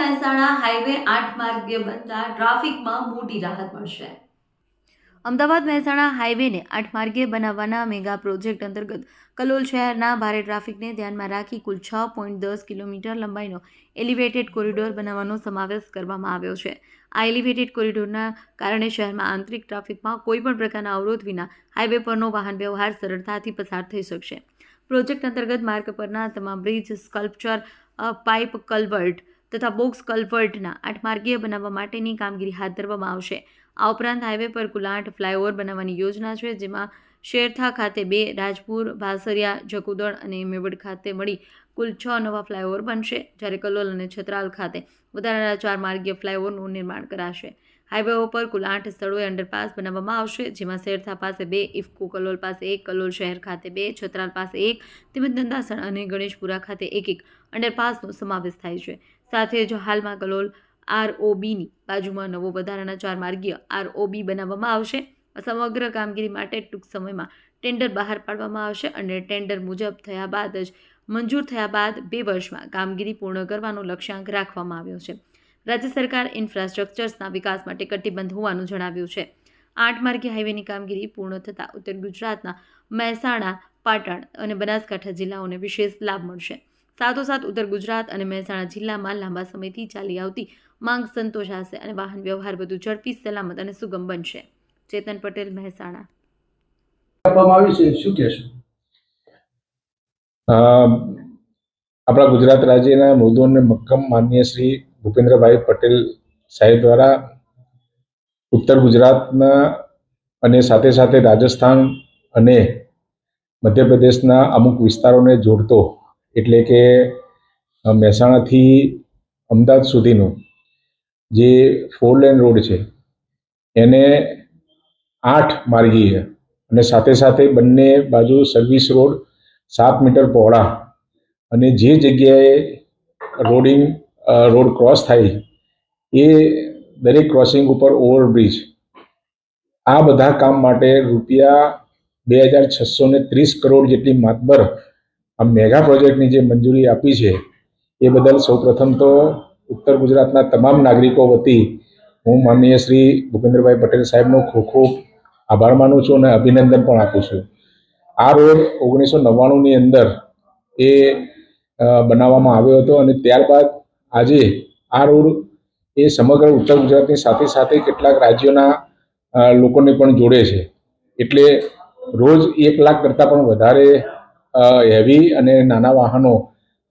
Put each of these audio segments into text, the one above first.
Mehsana highway 8 માર્ગીય બનતા ટ્રાફિકમાં મોટી રાહત મળશે। અમદાવાદ મહેસાણા હાઈવેને 8 માર્ગીય બનાવવાના મેગા પ્રોજેક્ટ અંતર્ગત કલોલ શહેરના ભારે ટ્રાફિકને ધ્યાનમાં રાખી કુલ 6.10 કિલોમીટર લંબાઈનો એલિવેટેડ કોરિડોર બનાવવાનો સમાવેશ કરવામાં આવ્યો છે। આ એલિવેટેડ કોરિડોરના કારણે શહેરમાં આંતરિક ટ્રાફિકમાં કોઈપણ પ્રકારના અવરોધ વિના હાઈવે પરનો વાહન વ્યવહાર સરળતાથી પસાર થઈ શકશે। પ્રોજેક્ટ અંતર્ગત માર્ગ પરના તમામ બ્રિજ, સ્કલ્પચર, પાઇપ કલ્વર્ટ તથા બોક્સ કલ્વર્ટના 8 માર્ગીય બનાવવા માટેની કામગીરી હાથ ધરવામાં આવશે। આ ઉપરાંત હાઈવે પર કુલ 8 ફ્લાયઓવર બનાવવાની યોજના છે, જેમાં શેરથા ખાતે 2, રાજપુર, ભાસરિયા, જકુદણ અને મેવડ ખાતે મળી કુલ 6 નવા ફ્લાયઓવર બનશે, જ્યારે કલોલ અને છતરાલ ખાતે વધારાના 4 માર્ગીય ફ્લાયઓવરનું નિર્માણ કરાશે। હાઈવે પર કુલ 8 સ્થળોએ અંડરપાસ બનાવવામાં આવશે, જેમાં શેરથા પાસે 2, ઇફકો કલોલ પાસે 1, કલોલ શહેર ખાતે 2, છતરાલ પાસે 1 તેમજ નંદાસણ અને ગણેશપુરા ખાતે 1 અંડરપાસનો સમાવેશ થાય છે। સાથે જ હાલમાં કલોલ આરઓબીની બાજુમાં નવો વધારાના 4 માર્ગીય આરઓબી બનાવવામાં આવશે। સમગ્ર કામગીરી માટે ટૂંક સમયમાં ટેન્ડર બહાર પાડવામાં આવશે અને ટેન્ડર મંજૂર થયા બાદ 2 વર્ષમાં કામગીરી પૂર્ણ કરવાનો લક્ષ્યાંક રાખવામાં આવ્યો છે। રાજ્ય સરકાર ઇન્ફ્રાસ્ટ્રક્ચર્સના વિકાસ માટે કટિબદ્ધ હોવાનું જણાવ્યું છે। 8 માર્ગીય હાઈવેની કામગીરી પૂર્ણ થતાં ઉત્તર ગુજરાતના મહેસાણા, પાટણ અને બનાસકાંઠા જિલ્લાઓને વિશેષ લાભ મળશે। સાથોસાથ ઉત્તર ગુજરાત અને મહેસાણા જિલ્લામાં લાંબા સમયથી ચાલી આવતી માંગ સંતોષાશે અને વાહન વ્યવહાર વધુ ઝડપી, સલામત અને સુગમ બનશે। ચેતન પટેલ, મહેસાણા। આપણા ગુજરાત રાજ્યના મૃદુ અને મક્કમ માનનીય શ્રી ભૂપેન્દ્રભાઈ પટેલ સાહેબ દ્વારા ઉત્તર ગુજરાતના અને સાથે સાથે રાજસ્થાન અને મધ્યપ્રદેશના અમુક વિસ્તારોને જોડતો એટલે કે મહેસાણાથી અમદાવાદ સુધીનો જે 4 લેન રોડ છે એને 8 માર્ગીય અને સાથે સાથે બંને બાજુ સર્વિસ રોડ 7 મીટર પહોળા અને જે જગ્યાએ રોડ ક્રોસ થાય એ દરેક ક્રોસિંગ ઉપર ઓવરબ્રિજ, આ બધા કામ માટે રૂપિયા 2630 કરોડ જેટલી માતબર આ મેગા પ્રોજેક્ટની જે મંજૂરી આપી છે એ બદલ સૌપ્રથમ તો ઉત્તર ગુજરાતના તમામ નાગરિકો વતી હું માનનીય શ્રી ભૂપેન્દ્રભાઈ પટેલ સાહેબનો ખૂબ ખૂબ આભાર માનું છું અને અભિનંદન પણ આપું છું। આ રોડ 1999ની અંદર એ બનાવવામાં આવ્યો હતો અને ત્યારબાદ આજે આ રોડ એ સમગ્ર ઉત્તર ગુજરાતની સાથે સાથે કેટલાક રાજ્યોના લોકોને પણ જોડે છે। એટલે રોજ 1 લાખ કરતાં પણ વધારે હેવી અને નાના વાહનો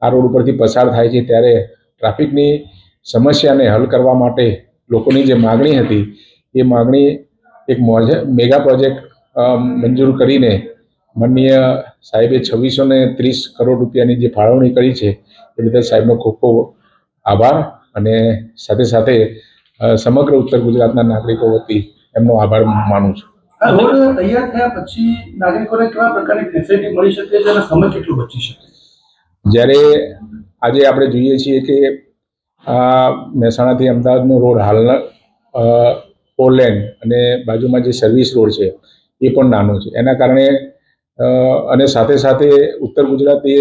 આ રોડ ઉપરથી પસાર થાય છે, ત્યારે ટ્રાફિકની સમસ્યાને હલ કરવા માટે લોકોની જે માગણી હતી એ માગણી એક મેગા પ્રોજેક્ટ મંજૂર કરીને માનનીય સાહેબે 2630 કરોડ રૂપિયાની જે ફાળવણી કરી છે એ બદલ સાહેબનો ખૂબ ખૂબ આભાર અને સાથે સાથે સમગ્ર ઉત્તર ગુજરાતના નાગરિકો વતી એમનો આભાર માનું છું। આ રોડ તૈયાર થયા પછી નાગરિકોને કેવા પ્રકારની ફેસિલિટી મળી શકે છે અને સમય કેટલો બચી શકે? જ્યારે આજે આપણે જોઈએ છીએ કે મહેસાણાથી અમદાવાદનો રોડ હાલના 4 લેન અને બાજુમાં જે સર્વિસ રોડ છે એ પણ નાનો છે, એના કારણે અને સાથે સાથે ઉત્તર ગુજરાત એ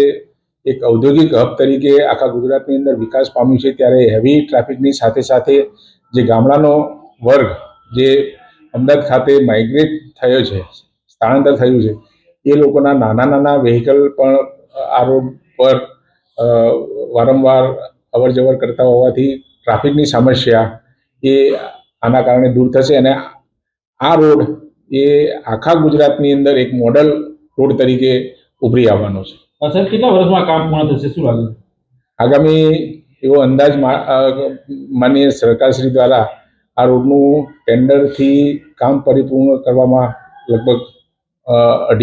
એક ઔદ્યોગિક હબ તરીકે આખા ગુજરાતની અંદર વિકાસ પામ્યું છે, ત્યારે હેવી ટ્રાફિકની સાથે સાથે જે ગામડાનો વર્ગ જે અમદાવાદ ખાતે માઇગ્રેટ થયો છે, સ્થળાંતર થયું છે, એ લોકોના નાના વ્હીકલ પણ આ રોડ પર વારંવાર અવરજવર કરતા હોવાથી ટ્રાફિકની સમસ્યા એ આના કારણે દૂર થશે અને આ રોડ એ આખા ગુજરાતની અંદર એક મોડલ રોડ તરીકે ઉભરી આવવાનો છે। સાહેબ, કેટલા વર્ષમાં કામ પૂર્ણ થશે, શું લાગે? આગામી એવો અંદાજ માનનીય સરકારશ્રી દ્વારા આ રોડનું ટેન્ડરથી કામ પરિપૂર્ણ કરવામાં લગભગ 2.5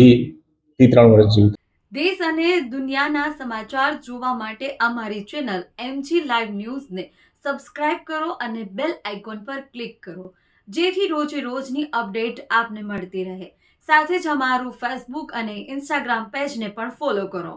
થી 3 વર્ષ જેવું। દેશ અને દુનિયાના સમાચાર જોવા માટે અમારી ચેનલ MG લાઈવ ન્યૂઝને સબસ્ક્રાઇબ કરો અને બેલ આઇકોન પર ક્લિક કરો, જેથી રોજની અપડેટ આપને મળતી રહે। સાથે જ અમારું ફેસબુક અને ઇન્સ્ટાગ્રામ પેજને પણ ફોલો કરો।